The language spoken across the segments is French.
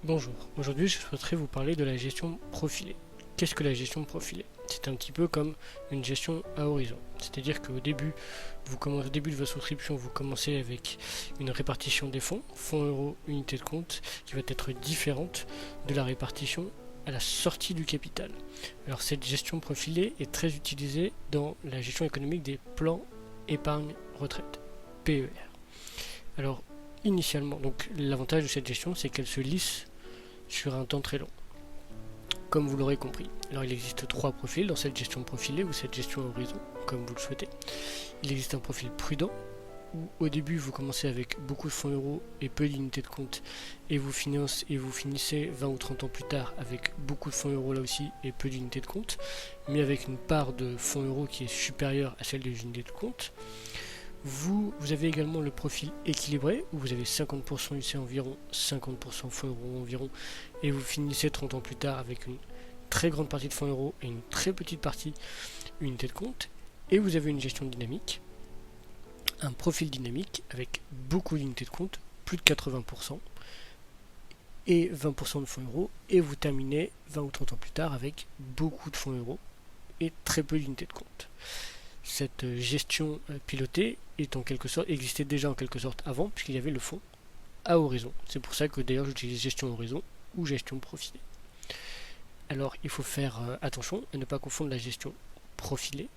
Bonjour, aujourd'hui je souhaiterais vous parler de la gestion profilée. Qu'est-ce que la gestion profilée? C'est un petit peu comme une gestion à horizon. C'est-à-dire qu'au début, au début de votre souscription, vous commencez avec une répartition des fonds, fonds euros, unité de compte, qui va être différente de la répartition à la sortie du capital. Alors cette gestion profilée est très utilisée dans la gestion économique des plans épargne retraite, PER. Alors initialement, donc l'avantage de cette gestion, c'est qu'elle se lisse sur un temps très long, comme vous l'aurez compris. Alors il existe trois profils dans cette gestion profilée ou cette gestion à horizon, comme vous le souhaitez. Il existe un profil prudent, où au début vous commencez avec beaucoup de fonds euros et peu d'unités de compte, et vous finissez 20 ou 30 ans plus tard avec beaucoup de fonds euros là aussi et peu d'unités de compte, mais avec une part de fonds euros qui est supérieure à celle des unités de compte. Vous avez également le profil équilibré, où vous avez 50% UC environ, 50% fonds euros environ, et vous finissez 30 ans plus tard avec une très grande partie de fonds euros et une très petite partie unité de compte. Et vous avez une gestion dynamique, un profil dynamique avec beaucoup d'unités de compte, plus de 80%, et 20% de fonds euros, et vous terminez 20 ou 30 ans plus tard avec beaucoup de fonds euros et très peu d'unités de compte. Cette gestion pilotée existait déjà en quelque sorte avant, puisqu'il y avait le fonds à horizon. C'est pour ça que d'ailleurs j'utilise gestion horizon ou gestion profilée. Alors il faut faire attention à ne pas confondre la gestion profilée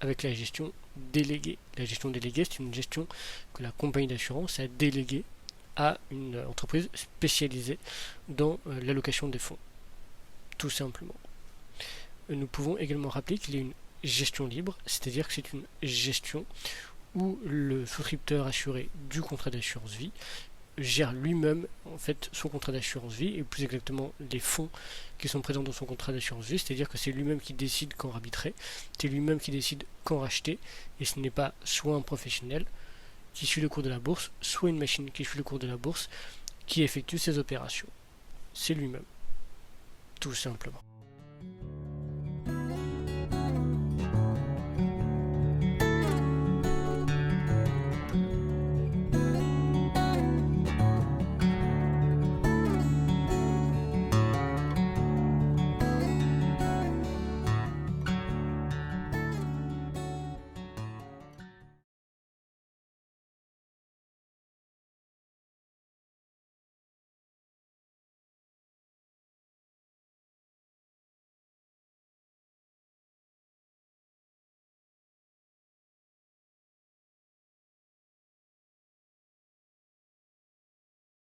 avec la gestion déléguée. La gestion déléguée, c'est une gestion que la compagnie d'assurance a déléguée à une entreprise spécialisée dans l'allocation des fonds, tout simplement. Nous pouvons également rappeler qu'il y a une gestion libre, c'est-à-dire que c'est une gestion où le souscripteur assuré du contrat d'assurance vie gère lui-même en fait son contrat d'assurance vie et plus exactement les fonds qui sont présents dans son contrat d'assurance vie, c'est-à-dire que c'est lui-même qui décide quand arbitrer, c'est lui-même qui décide quand racheter, et ce n'est pas soit un professionnel qui suit le cours de la bourse, soit une machine qui suit le cours de la bourse qui effectue ces opérations. C'est lui-même, tout simplement.